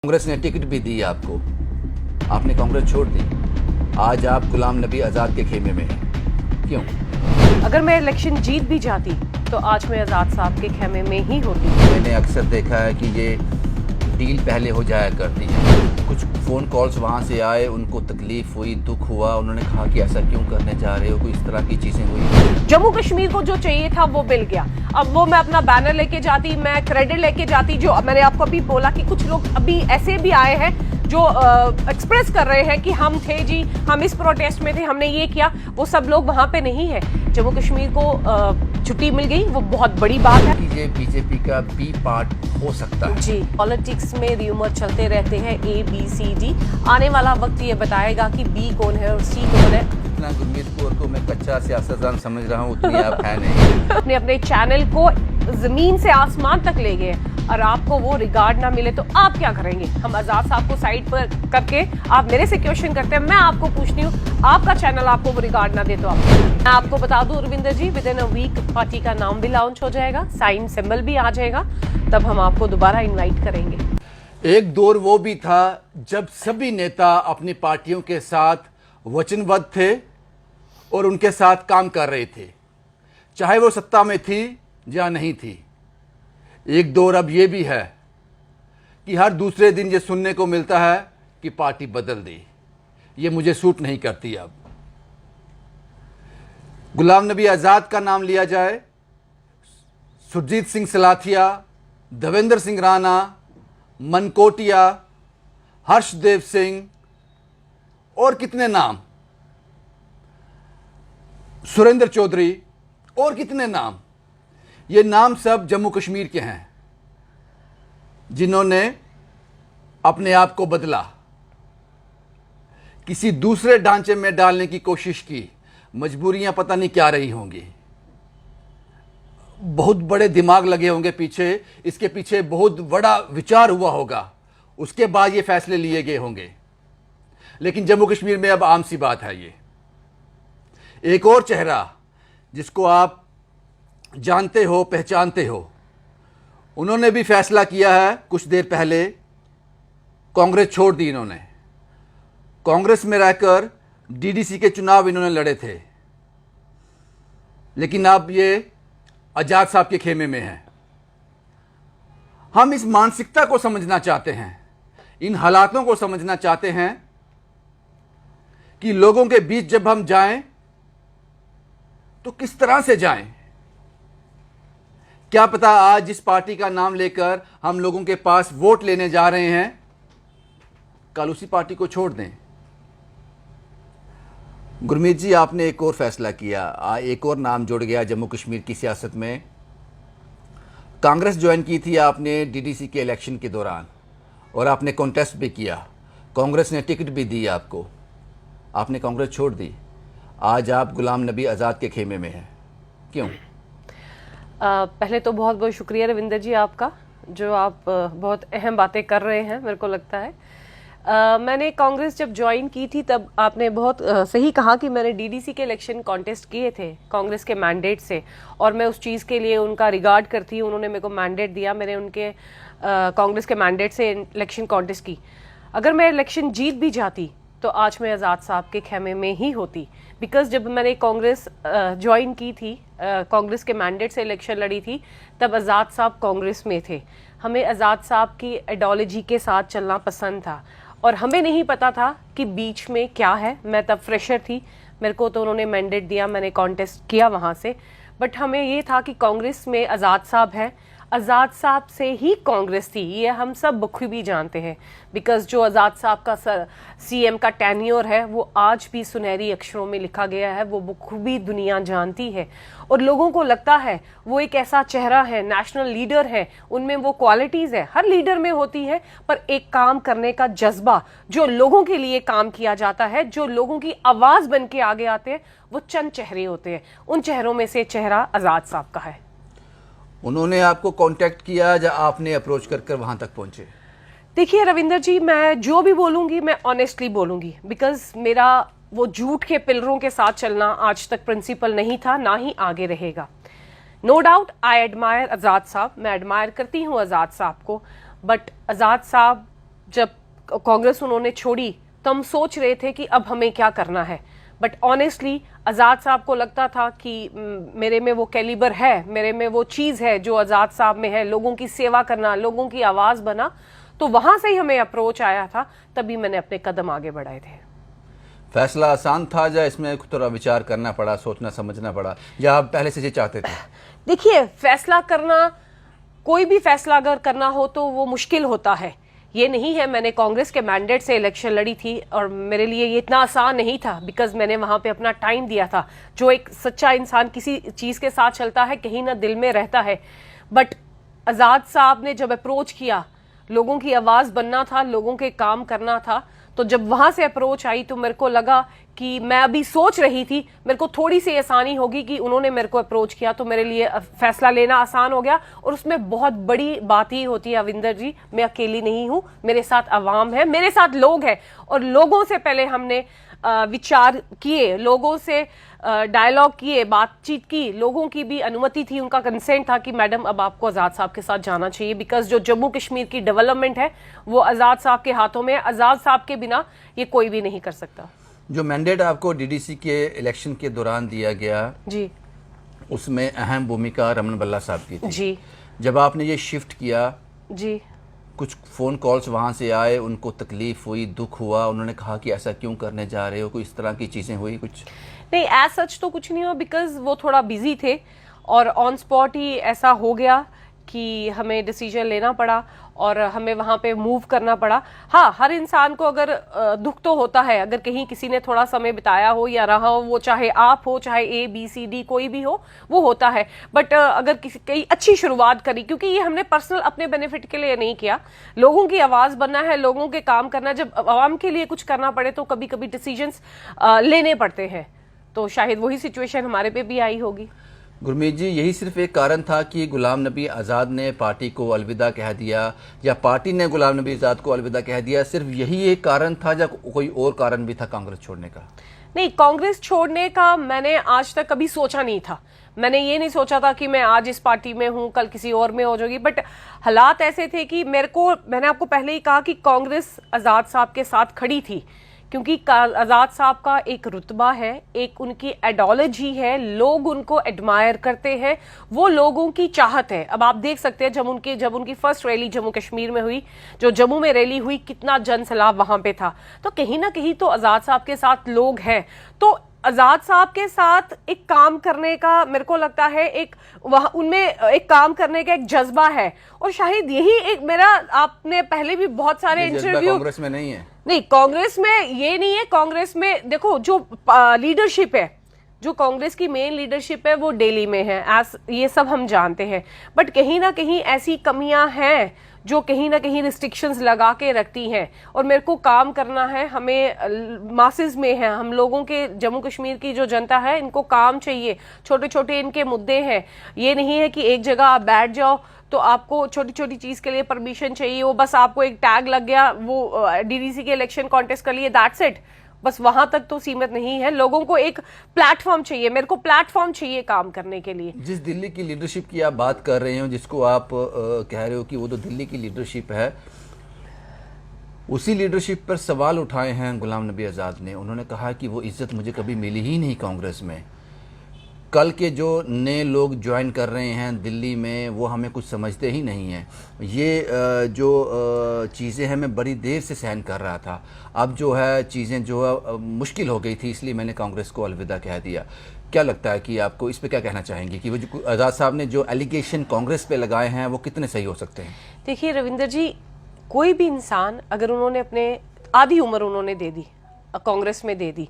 कांग्रेस ने टिकट भी दी आपको, आपने कांग्रेस छोड़ दी। आज आप गुलाम नबी आज़ाद के खेमे में हैं, क्यों? अगर मैं इलेक्शन जीत भी जाती तो आज मैं आज़ाद साहब के खेमे में ही होती। मैंने अक्सर देखा है कि ये डील पहले हो जाया करती है। कुछ फ़ोन कॉल्स वहाँ से आए, उनको तकलीफ़ हुई, दुख हुआ, उन्होंने कहा कि ऐसा क्यों करने जा रहे हो, कोई इस तरह की चीज़ें हुई। जम्मू कश्मीर को जो चाहिए था वो मिल गया। अब वो मैं अपना बैनर लेके जाती, मैं क्रेडिट लेके जाती। जो मैंने आपको अभी बोला कि कुछ लोग अभी ऐसे भी आए हैं जो एक्सप्रेस कर रहे हैं कि हम थे जी, हम इस प्रोटेस्ट में थे, हमने ये किया, वो सब लोग वहां पे नहीं है। जम्मू कश्मीर को छुट्टी मिल गई, वो बहुत बड़ी बात है। ये बीजेपी का बी पार्ट हो सकता है। जी, पॉलिटिक्स में र्यूमर चलते रहते हैं, A, B, C, D। आने वाला वक्त ये बताएगा कि बी कौन है और सी कौन है। इतना गुरमीत कौर को मैं कच्चा सियासतदान समझ रहा हूँ, उतनी आप है नहीं। अपने अपने चैनल को जमीन से आसमान तक ले गए और आपको वो रिगार्ड ना मिले तो आप क्या करेंगे? हम आजाद साहब को साइड पर करके आप मेरे से क्वेश्चन करते हैं, मैं आपको पूछती हूँ, आपका चैनल आपको वो रिगार्ड ना दे तो आप? मैं आपको बता दूं Ravinder ji, within a week party का नाम भी लॉन्च हो जाएगा, साइन सिंबल भी आ जाएगा, तब हम आपको दोबारा इन्वाइट करेंगे। एक दौर वो भी था जब सभी नेता अपनी पार्टियों के साथ वचनबद्ध थे और उनके साथ काम कर रहे थे, चाहे वो सत्ता में थी या नहीं थी। एक दौर अब ये भी है कि हर दूसरे दिन ये सुनने को मिलता है कि पार्टी बदल दी। ये मुझे सूट नहीं करती। अब गुलाम नबी आज़ाद का नाम लिया जाए, सुरजीत सिंह सलाथिया, देवेंद्र सिंह राणा, मनकोटिया, हर्षदेव सिंह और कितने नाम, सुरेंद्र चौधरी और कितने नाम, ये नाम सब जम्मू कश्मीर के हैं जिन्होंने अपने आप को बदला, किसी दूसरे ढांचे में डालने की कोशिश की। मजबूरियां पता नहीं क्या रही होंगी, बहुत बड़े दिमाग लगे होंगे पीछे, इसके पीछे बहुत बड़ा विचार हुआ होगा, उसके बाद ये फैसले लिए गए होंगे। लेकिन जम्मू कश्मीर में अब आम सी बात है। ये एक और चेहरा जिसको आप जानते हो, पहचानते हो, उन्होंने भी फैसला किया है कुछ देर पहले, कांग्रेस छोड़ दी इन्होंने। कांग्रेस में रहकर डीडीसी के चुनाव इन्होंने लड़े थे, लेकिन अब ये आजाद साहब के खेमे में हैं। हम इस मानसिकता को समझना चाहते हैं, इन हालातों को समझना चाहते हैं कि लोगों के बीच जब हम जाएं तो किस तरह से जाएं। क्या पता आज जिस पार्टी का नाम लेकर हम लोगों के पास वोट लेने जा रहे हैं, कल उसी पार्टी को छोड़ दें। गुरमीत जी, आपने एक और फैसला किया, एक और नाम जुड़ गया जम्मू कश्मीर की सियासत में। कांग्रेस ज्वाइन की थी आपने डीडीसी के इलेक्शन के दौरान और आपने कॉन्टेस्ट भी किया, कांग्रेस ने टिकट भी दी आपको, आपने कांग्रेस छोड़ दी। आज आप गुलाम नबी आज़ाद के खेमे में हैं, क्यों? पहले तो बहुत बहुत शुक्रिया रविंदर जी आपका, जो आप बहुत अहम बातें कर रहे हैं, मेरे को लगता है। मैंने कांग्रेस जब ज्वाइन की थी तब आपने बहुत सही कहा कि मैंने डीडीसी के इलेक्शन कॉन्टेस्ट किए थे कांग्रेस के मैंडेट से, और मैं उस चीज़ के लिए उनका रिगार्ड करती हूँ। उन्होंने मेरे को मैंडेट दिया, मैंने उनके कांग्रेस के मैंडेट से इलेक्शन कॉन्टेस्ट की। अगर मैं इलेक्शन जीत भी जाती तो आज मैं आज़ाद साहब के खेमे में ही होती, बिकॉज जब मैंने कांग्रेस ज्वाइन की थी, कांग्रेस के मैंडेट से इलेक्शन लड़ी थी, तब आज़ाद साहब कांग्रेस में थे। हमें आज़ाद साहब की आइडियोलॉजी के साथ चलना पसंद था और हमें नहीं पता था कि बीच में क्या है। मैं तब फ्रेशर थी, मेरे को तो उन्होंने मैंडेट दिया, मैंने कॉन्टेस्ट किया वहाँ से, बट हमें ये था कि कांग्रेस में आज़ाद साहब है, आज़ाद साहब से ही कांग्रेस थी, ये हम सब बखूबी जानते हैं। बिकॉज जो आज़ाद साहब का सीएम का टेन्योर है वो आज भी सुनहरी अक्षरों में लिखा गया है, वो बखूबी दुनिया जानती है और लोगों को लगता है वो एक ऐसा चेहरा है, नेशनल लीडर है, उनमें वो क्वालिटीज़ है, हर लीडर में होती है, पर एक काम करने का जज्बा, जो लोगों के लिए काम किया जाता है, जो लोगों की आवाज़ बन के आगे आते हैं, वो चंद चेहरे होते हैं। उन चेहरों में से चेहरा आज़ाद साहब का है। उन्होंने आपको कांटेक्ट किया या आपने अप्रोच कर कर वहां तक पहुंचे? देखिए रविंदर जी, मैं जो भी बोलूंगी मैं ऑनेस्टली बोलूंगी, बिकॉज मेरा वो झूठ के पिलरों के साथ चलना आज तक प्रिंसिपल नहीं था, ना ही आगे रहेगा। नो डाउट आई एडमायर आज़ाद साहब, मैं एडमायर करती हूँ आज़ाद साहब को, बट आज़ाद साहब जब कांग्रेस उन्होंने छोड़ी तो हम सोच रहे थे कि अब हमें क्या करना है, बट ऑनेस्टली आज़ाद साहब को लगता था कि मेरे में वो कैलिबर है, मेरे में वो चीज़ है जो आज़ाद साहब में है, लोगों की सेवा करना, लोगों की आवाज़ बना। तो वहां से ही हमें अप्रोच आया था, तभी मैंने अपने कदम आगे बढ़ाए थे। फैसला आसान था या इसमें थोड़ा विचार करना पड़ा, सोचना समझना पड़ा, या आप पहले से ये चाहते थे? देखिए, फैसला करना, कोई भी फैसला अगर करना हो तो वो मुश्किल होता है। ये नहीं है, मैंने कांग्रेस के मैंडेट से इलेक्शन लड़ी थी और मेरे लिए ये इतना आसान नहीं था, बिकॉज मैंने वहां पे अपना टाइम दिया था। जो एक सच्चा इंसान किसी चीज के साथ चलता है कहीं ना दिल में रहता है। बट आजाद साहब ने जब अप्रोच किया, लोगों की आवाज बनना था, लोगों के काम करना था, तो जब वहां से अप्रोच आई तो मेरे को लगा कि मैं अभी सोच रही थी, मेरे को थोड़ी सी आसानी होगी कि उन्होंने मेरे को अप्रोच किया तो मेरे लिए फैसला लेना आसान हो गया। और उसमें बहुत बड़ी बात ही होती है अविंदर जी, मैं अकेली नहीं हूं, मेरे साथ अवाम है, मेरे साथ लोग हैं, और लोगों से पहले हमने विचार किए, लोगों से डायलॉग किए, बातचीत की, लोगों की भी अनुमति थी, उनका कंसेंट था कि मैडम अब आपको आजाद साहब के साथ जाना चाहिए, बिकॉज जो जम्मू कश्मीर की डेवलपमेंट है वो आजाद साहब के हाथों में है। आजाद साहब के बिना ये कोई भी नहीं कर सकता। जो मैंडेट आपको डीडीसी के इलेक्शन के दौरान दिया गया जी, उसमें अहम भूमिका रमन बल्ला साहब की थी जी, जब आपने ये शिफ्ट किया, जी, कुछ फ़ोन कॉल्स वहाँ से आए, उनको तकलीफ हुई, दुख हुआ, उन्होंने कहा कि ऐसा क्यों करने जा रहे हो, कोई इस तरह की चीज़ें हुई कुछ? नहीं, एज सच तो कुछ नहीं हुआ, बिकॉज वो थोड़ा बिजी थे और ऑन स्पॉट ही ऐसा हो गया कि हमें डिसीजन लेना पड़ा और हमें वहां पे मूव करना पड़ा। हाँ, हर इंसान को अगर दुख तो होता है, अगर कहीं किसी ने थोड़ा समय बिताया हो या रहा हो, वो चाहे आप हो, चाहे ABCD कोई भी हो, वो होता है। बट अगर किसी कई अच्छी शुरुआत करी, क्योंकि ये हमने पर्सनल अपने बेनिफिट के लिए नहीं किया, लोगों की आवाज बनना है, लोगों के काम करना, जब आवाम के लिए कुछ करना पड़े तो कभी कभी डिसीजंस लेने पड़ते हैं, तो शायद वही सिचुएशन हमारे पे भी आई होगी। गुरमीत जी, यही सिर्फ एक कारण था कि गुलाम नबी आज़ाद ने पार्टी को अलविदा कह दिया या पार्टी ने गुलाम नबी आज़ाद को अलविदा कह दिया, सिर्फ यही एक कारण था या कोई और कारण भी था कांग्रेस छोड़ने का? नहीं, कांग्रेस छोड़ने का मैंने आज तक कभी सोचा नहीं था। मैंने ये नहीं सोचा था कि मैं आज इस पार्टी में हूं, कल किसी और में हो जाऊंगी, बट हालात ऐसे थे कि मैंने आपको पहले ही कहा कि कांग्रेस आजाद साहब के साथ खड़ी थी, क्योंकि आजाद साहब का एक रुतबा है, एक उनकी आइडियोलॉजी है, लोग उनको एडमायर करते हैं, वो लोगों की चाहत है। अब आप देख सकते हैं जब उनकी फर्स्ट रैली जम्मू कश्मीर में हुई, जो जम्मू में रैली हुई, कितना जन सैलाब वहां पे था, तो कहीं ना कहीं तो आजाद साहब के साथ लोग हैं। तो आजाद साहब के साथ एक काम करने का मेरे को लगता है उनमें एक काम करने का एक जज्बा है, और शायद यही एक मेरा, आपने पहले भी बहुत सारे इंटरव्यू, कांग्रेस में नहीं है। नहीं, कांग्रेस में ये नहीं है। कांग्रेस में देखो, जो लीडरशिप है, जो कांग्रेस की मेन लीडरशिप है, वो दिल्ली में है, ये सब हम जानते हैं, बट कहीं ना कहीं ऐसी कमियां हैं जो कहीं ना कहीं रिस्ट्रिक्शंस लगा के रखती हैं, और मेरे को काम करना है, हमें मासेस में है, हम लोगों के, जम्मू कश्मीर की जो जनता है, इनको काम चाहिए, छोटे छोटे इनके मुद्दे हैं। ये नहीं है कि एक जगह आप बैठ जाओ तो आपको छोटी छोटी चीज के लिए परमिशन चाहिए, वो बस आपको एक टैग लग गया, वो डीडीसी के इलेक्शन कॉन्टेस्ट कर लिए, दैट्स इट, बस वहां तक तो सीमित नहीं है। लोगों को एक प्लेटफॉर्म चाहिए, मेरे को प्लेटफॉर्म चाहिए काम करने के लिए। जिस दिल्ली की लीडरशिप की आप बात कर रहे हो, जिसको आप कह रहे हो कि वो तो दिल्ली की लीडरशिप है, उसी लीडरशिप पर सवाल उठाए हैं गुलाम नबी आज़ाद ने। उन्होंने कहा कि वो इज्जत मुझे कभी मिली ही नहीं कांग्रेस में, कल के जो नए लोग ज्वाइन कर रहे हैं दिल्ली में वो हमें कुछ समझते ही नहीं हैं, ये जो चीज़ें हैं मैं बड़ी देर से सहन कर रहा था, अब जो है चीज़ें जो है मुश्किल हो गई थी, इसलिए मैंने कांग्रेस को अलविदा कह दिया। क्या लगता है कि आपको इस पे क्या कहना चाहेंगे कि वो जो आज़ाद साहब ने जो एलिगेशन कांग्रेस पे लगाए हैं वो कितने सही हो सकते हैं? देखिए रविंदर जी, कोई भी इंसान अगर उन्होंने अपने आधी उम्र उन्होंने दे दी, कांग्रेस में दे दी,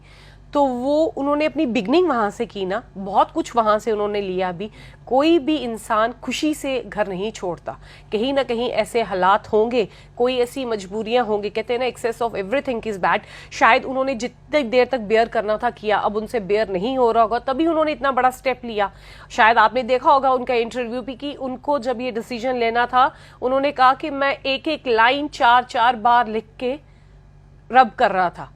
तो वो उन्होंने अपनी बिगनिंग वहां से की ना, बहुत कुछ वहां से उन्होंने लिया भी। कोई भी इंसान खुशी से घर नहीं छोड़ता, कहीं ना कहीं ऐसे हालात होंगे, कोई ऐसी मजबूरियां होंगी, कहते हैं ना excess of everything is bad. शायद उन्होंने जितनी देर तक बेयर करना था किया, अब उनसे बेयर नहीं हो रहा होगा, तभी उन्होंने इतना बड़ा स्टेप लिया। शायद आपने देखा होगा उनका इंटरव्यू भी कि उनको जब ये डिसीजन लेना था, उन्होंने कहा कि मैं एक एक लाइन 4-4 बार लिख के रब कर रहा था,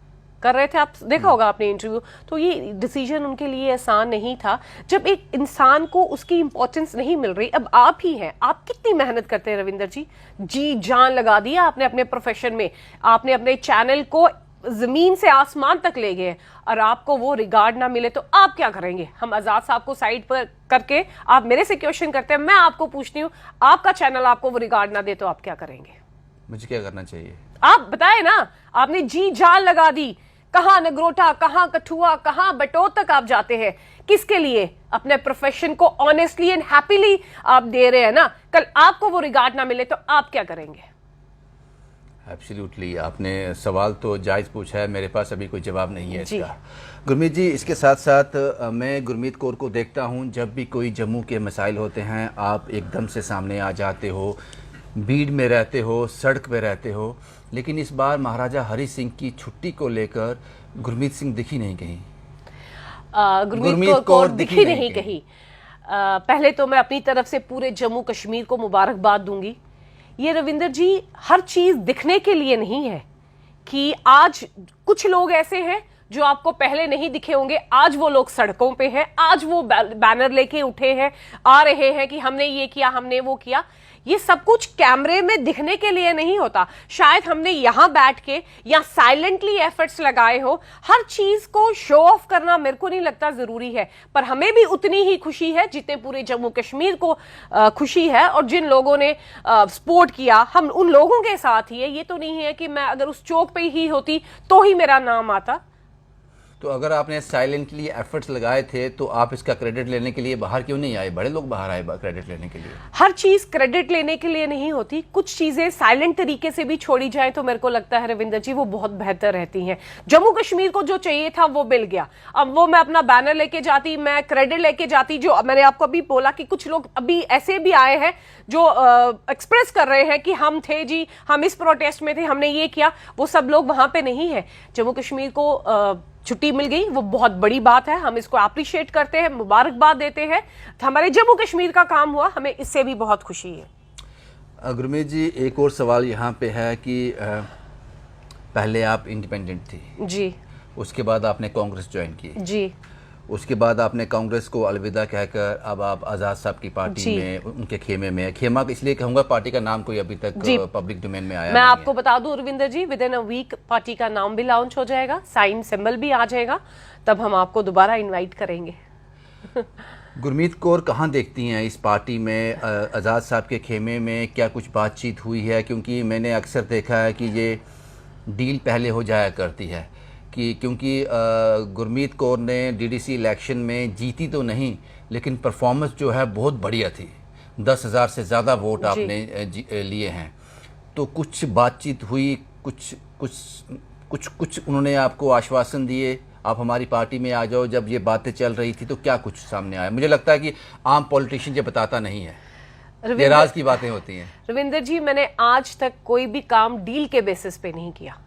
कर रहे थे, आप देखा होगा आपने इंटरव्यू, तो ये डिसीजन उनके लिए आसान नहीं था। जब एक इंसान को उसकी इंपॉर्टेंस नहीं मिल रही, अब आप ही हैं, आप कितनी मेहनत करते हैं रविंदर जी जान लगा दिया आपने अपने प्रोफेशन में, आपने अपने चैनल को जमीन से आसमान तक ले गए, और आपको वो रिगार्ड ना मिले तो आप क्या करेंगे? हम आजाद साहब को साइड पर करके, आप मेरे से क्वेश्चन करते हैं, मैं आपको पूछती हूँ, आपका चैनल आपको वो रिगार्ड ना दे तो आप क्या करेंगे? मुझे क्या करना चाहिए आप बताए ना, आपने जी जान लगा दी, कहां नगरोटा, कहां कठुआ, कहां बटोत तक आप जाते हैं, किसके लिए? अपने प्रोफेशन को ऑनेस्टली एंड हैप्पीली आप दे रहे हैं ना, कल आपको वो रिगार्ड ना मिले तो आप क्या करेंगे? एब्सोल्युटली, आपने सवाल तो जायज़ पूछा है, मेरे पास अभी कोई जवाब नहीं है इसका। गुरमीत जी, इसके साथ साथ मैं गुरमीत कौर को देखता हूं, जब भी कोई जम्मू के मसाइल होते हैं आप एकदम से सामने आ जाते हो, भीड़ में रहते हो, सड़क पे रहते हो, लेकिन इस बार महाराजा हरि सिंह की छुट्टी को लेकर गुरमीत सिंह दिखी नहीं कहीं, गुरमीत कौर दिखी नहीं कहीं। पहले तो मैं अपनी तरफ से पूरे जम्मू कश्मीर को मुबारकबाद दूंगी। ये रविंदर जी हर चीज दिखने के लिए नहीं है कि आज कुछ लोग ऐसे हैं जो आपको पहले नहीं दिखे होंगे, आज वो लोग सड़कों पे हैं, आज वो बैनर लेके उठे हैं, आ रहे हैं कि हमने ये किया, हमने वो किया। ये सब कुछ कैमरे में दिखने के लिए नहीं होता। शायद हमने यहां बैठ के या साइलेंटली एफर्ट्स लगाए हो, हर चीज को शो ऑफ करना मेरे को नहीं लगता जरूरी है, पर हमें भी उतनी ही खुशी है जितने पूरे जम्मू कश्मीर को खुशी है। और जिन लोगों ने सपोर्ट किया, हम उन लोगों के साथ ही है। ये तो नहीं है कि मैं अगर उस चौक पे ही होती तो ही मेरा नाम आता। तो अगर आपने साइलेंटली एफर्ट्स लगाए थे तो आप इसका क्रेडिट लेने के लिए बाहर क्यों नहीं आए? बड़े लोग बाहर आए क्रेडिट लेने के लिए। हर चीज क्रेडिट लेने के लिए नहीं होती, कुछ चीजें साइलेंट तरीके से भी छोड़ी जाए तो मेरे को लगता है रविंदर जी वो बहुत बेहतर रहती हैं। जम्मू कश्मीर को जो चाहिए था वो मिल गया। अब वो मैं अपना बैनर लेके जाती, मैं क्रेडिट लेके जाती, जो मैंने आपको अभी बोला कि कुछ लोग अभी ऐसे भी आए हैं जो एक्सप्रेस कर रहे हैं कि हम थे जी, हम इस प्रोटेस्ट में थे, हमने ये किया, वो सब लोग वहां पे नहीं है। जम्मू कश्मीर को छुट्टी मिल गई, वो बहुत बड़ी बात है, हम इसको अप्रिशिएट करते हैं, मुबारकबाद देते हैं। हमारे जम्मू कश्मीर का काम हुआ, हमें इससे भी बहुत खुशी है। गुरमीत जी, एक और सवाल यहाँ पे है कि पहले आप इंडिपेंडेंट थी जी, उसके बाद आपने कांग्रेस ज्वाइन की जी, उसके बाद आपने कांग्रेस को अलविदा कहकर अब आप आज़ाद साहब की पार्टी में, उनके खेमे में, खेमा इसलिए कहूँगा पार्टी का नाम कोई अभी तक पब्लिक डोमेन में आया मैं नहीं आपको बता दूं Ravinder ji, within a week party का नाम भी लॉन्च हो जाएगा, साइन सिंबल भी आ जाएगा, तब हम आपको दोबारा इनवाइट करेंगे। गुरमीत कौर कहाँ देखती हैं इस पार्टी में? आज़ाद साहब के खेमे में क्या कुछ बातचीत हुई है? क्योंकि मैंने अक्सर देखा है कि ये डील पहले हो जाया करती है कि क्योंकि गुरमीत कौर ने डीडीसी इलेक्शन में जीती तो नहीं, लेकिन परफॉर्मेंस जो है बहुत बढ़िया थी, 10,000 से ज़्यादा वोट आपने लिए हैं। तो कुछ बातचीत हुई, कुछ उन्होंने आपको आश्वासन दिए आप हमारी पार्टी में आ जाओ, जब ये बातें चल रही थी तो क्या कुछ सामने आया? मुझे लगता है कि आम पॉलिटिशियन ये बताता नहीं है, ये राज की बातें होती हैं। रविंदर जी, मैंने आज तक कोई भी काम डील के बेसिस पे नहीं किया,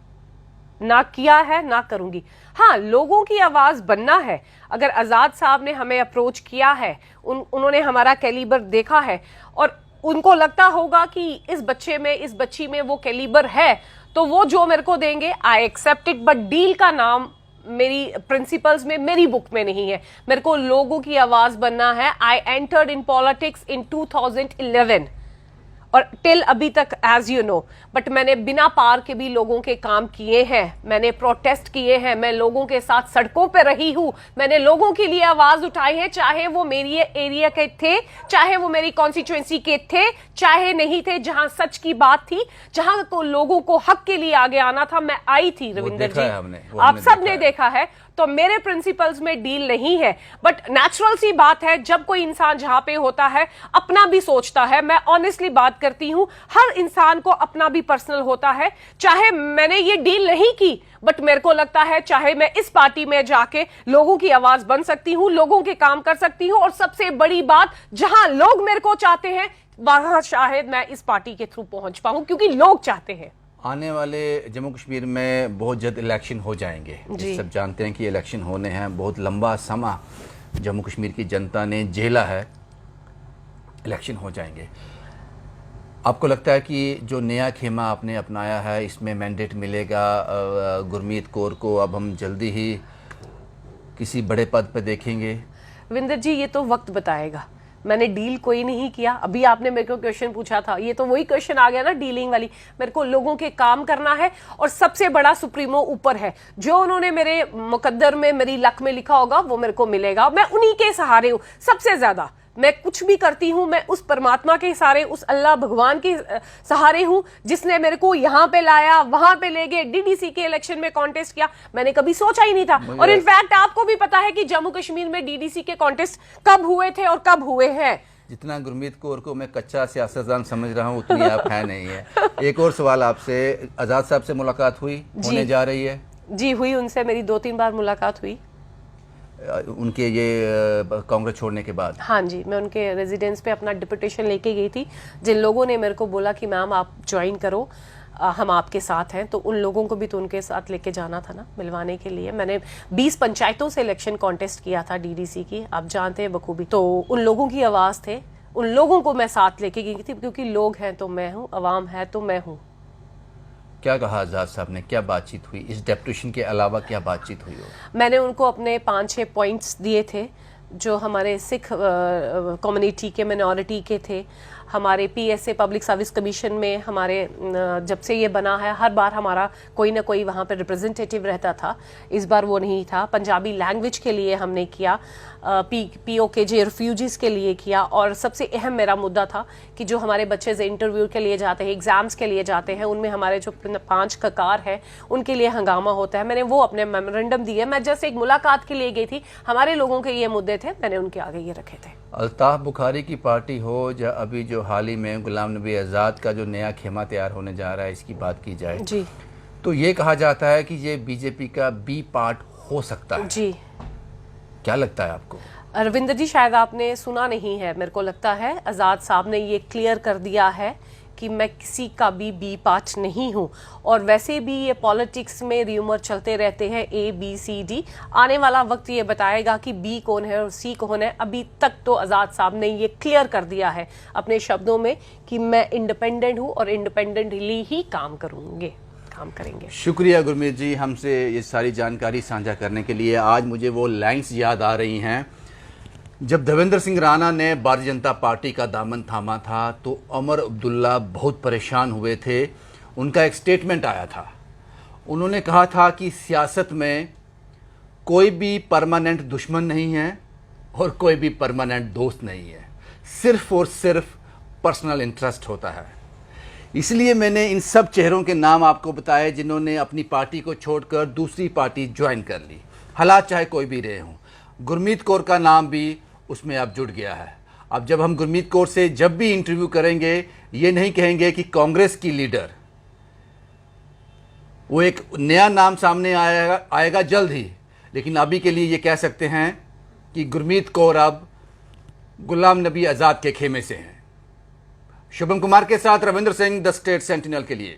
ना किया है, ना करूंगी। हाँ, लोगों की आवाज बनना है। अगर आजाद साहब ने हमें अप्रोच किया है, उन्होंने हमारा कैलिबर देखा है और उनको लगता होगा कि इस बच्चे में, इस बच्ची में वो कैलिबर है, तो वो जो मेरे को देंगे I accept it. But deal का नाम मेरी प्रिंसिपल्स में, मेरी बुक में नहीं है। मेरे को लोगों की आवाज बनना है। I entered in politics in 2011 और टिल अभी तक, एज यू नो, बट मैंने बिना पार के भी लोगों के काम किए हैं, मैंने प्रोटेस्ट किए हैं, मैं लोगों के साथ सड़कों पे रही हूं, मैंने लोगों के लिए आवाज उठाई है, चाहे वो मेरी एरिया के थे, चाहे वो मेरी कॉन्स्टिट्यूएंसी के थे, चाहे नहीं थे। जहां सच की बात थी, जहां को लोगों को हक के लिए आगे आना था, मैं आई थी रविंदर जी, आप सब ने देखा है। तो मेरे प्रिंसिपल्स में डील नहीं है, बट नेचुरल सी बात है, जब कोई इंसान जहां पे होता है अपना भी सोचता है। मैं ऑनेस्टली बात करती हूं, हर इंसान को अपना भी पर्सनल होता है। चाहे मैंने ये डील नहीं की, बट मेरे को लगता है चाहे मैं इस पार्टी में जाके लोगों की आवाज बन सकती हूं, लोगों के काम कर सकती हूं, और सबसे बड़ी बात, जहां लोग मेरे को चाहते हैं वहां शायद मैं इस पार्टी के थ्रू पहुंच पाऊं, क्योंकि लोग चाहते हैं। आने वाले जम्मू कश्मीर में बहुत जल्द इलेक्शन हो जाएंगे, सब जानते हैं कि इलेक्शन होने हैं। बहुत लंबा समय जम्मू कश्मीर की जनता ने झेला है, इलेक्शन हो जाएंगे। आपको लगता है कि जो नया खेमा आपने अपनाया है इसमें मैंडेट मिलेगा गुरमीत कौर को, अब हम जल्दी ही किसी बड़े पद पर देखेंगे? विंदर जी, ये तो वक्त बताएगा। मैंने डील कोई नहीं किया। अभी आपने मेरे को क्वेश्चन पूछा था, ये तो वही क्वेश्चन आ गया ना, डीलिंग वाली। मेरे को लोगों के काम करना है और सबसे बड़ा सुप्रीमो ऊपर है। जो उन्होंने मेरे मुकद्दर में, मेरी लक में लिखा होगा वो मेरे को मिलेगा। मैं उन्हीं के सहारे हूं सबसे ज्यादा। मैं कुछ भी करती हूं, मैं उस परमात्मा के सहारे, उस अल्लाह भगवान के सहारे हूं, जिसने मेरे को यहां पे लाया, वहां पे ले गए, डीडीसी के इलेक्शन में कॉन्टेस्ट किया। मैंने कभी सोचा ही नहीं था। और इनफैक्ट आपको भी पता है कि जम्मू कश्मीर में डीडीसी के कॉन्टेस्ट कब हुए थे और कब हुए हैं। जितना गुरमीत कौर को मैं कच्चा सियासतदान समझ रहा हूँ उतनी आप है नहीं है। एक और सवाल आपसे, आजाद साहब से मुलाकात हुई, होने जा रही है? जी हुई, उनसे मेरी 2-3 बार मुलाकात हुई उनके ये कांग्रेस छोड़ने के बाद। हाँ जी, मैं उनके रेजिडेंस पे अपना डिपुटेशन लेके गई थी। जिन लोगों ने मेरे को बोला कि मैम आप ज्वाइन करो, हम आपके साथ हैं, तो उन लोगों को भी तो उनके साथ लेके जाना था ना, मिलवाने के लिए। मैंने 20 पंचायतों से इलेक्शन कॉन्टेस्ट किया था डीडीसी की, आप जानते हैं बखूबी। तो उन लोगों की आवाज़ थे, उन लोगों को मैं साथ लेके गई थी, क्योंकि लोग हैं तो मैं हूँ, अवाम है तो मैं हूँ। क्या कहा आजाद साहब ने, क्या बातचीत हुई? इस डेपुटेशन के अलावा क्या बातचीत हुई हो? मैंने उनको अपने 5-6 पॉइंट्स दिए थे जो हमारे सिख कम्युनिटी के, मिनॉरिटी के थे। हमारे पीएसए पब्लिक सर्विस कमीशन में हमारे जब से ये बना है, हर बार हमारा कोई ना कोई वहाँ पर रिप्रेजेंटेटिव रहता था। इस बार वो नहीं था। पंजाबी लैंग्वेज के लिए हमने किया, POKJ रिफ्यूजीज़ के लिए किया, और सबसे अहम मेरा मुद्दा था कि जो हमारे बच्चे इंटरव्यू के लिए जाते हैं, एग्ज़ाम्स के लिए जाते हैं, उनमें हमारे जो 5 ककार है उनके लिए हंगामा होता है। मैंने वो अपने मेमोरेंडम दिए। मैं जैसे एक मुलाकात के लिए गई थी, हमारे लोगों के ये मुद्दे थे, मैंने उनके आगे ये रखे थे। अल्ताफ बुखारी की पार्टी हो या अभी जो हाल ही में गुलाम नबी आज़ाद का जो नया खेमा तैयार होने जा रहा है, इसकी बात की जाए जी, तो ये कहा जाता है कि ये बीजेपी का बी पार्ट हो सकता है। जी, क्या लगता है आपको? रविंदर जी, शायद आपने सुना नहीं है। मेरे को लगता है आज़ाद साहब ने ये क्लियर कर दिया है कि मैं किसी का भी बी पार्ट नहीं हूँ। और वैसे भी ये पॉलिटिक्स में र्यूमर चलते रहते हैं, ABCD। आने वाला वक्त ये बताएगा कि बी कौन है और सी कौन है। अभी तक तो आज़ाद साहब ने ये क्लियर कर दिया है अपने शब्दों में कि मैं इंडिपेंडेंट हूँ और इंडिपेंडेंटली ही काम करेंगे। शुक्रिया गुरमीत जी, हमसे ये सारी जानकारी साझा करने के लिए। आज मुझे वो लाइन्स याद आ रही हैं जब देवेंद्र सिंह राणा ने भारतीय जनता पार्टी का दामन थामा था तो उमर अब्दुल्ला बहुत परेशान हुए थे। उनका एक स्टेटमेंट आया था, उन्होंने कहा था कि सियासत में कोई भी परमानेंट दुश्मन नहीं है और कोई भी परमानेंट दोस्त नहीं है, सिर्फ और सिर्फ पर्सनल इंटरेस्ट होता है। इसलिए मैंने इन सब चेहरों के नाम आपको बताए जिन्होंने अपनी पार्टी को छोड़कर दूसरी पार्टी ज्वाइन कर ली, हालात चाहे कोई भी रहे हों। गुरमीत कौर का नाम भी उसमें अब जुड़ गया है। अब जब हम गुरमीत कौर से जब भी इंटरव्यू करेंगे, ये नहीं कहेंगे कि कांग्रेस की लीडर, वो एक नया नाम सामने आएगा जल्द ही, लेकिन अभी के लिए ये कह सकते हैं कि गुरमीत कौर अब गुलाम नबी आज़ाद के खेमे से हैं। शुभम कुमार के साथ Ravindra Singh, the state sentinel के लिए।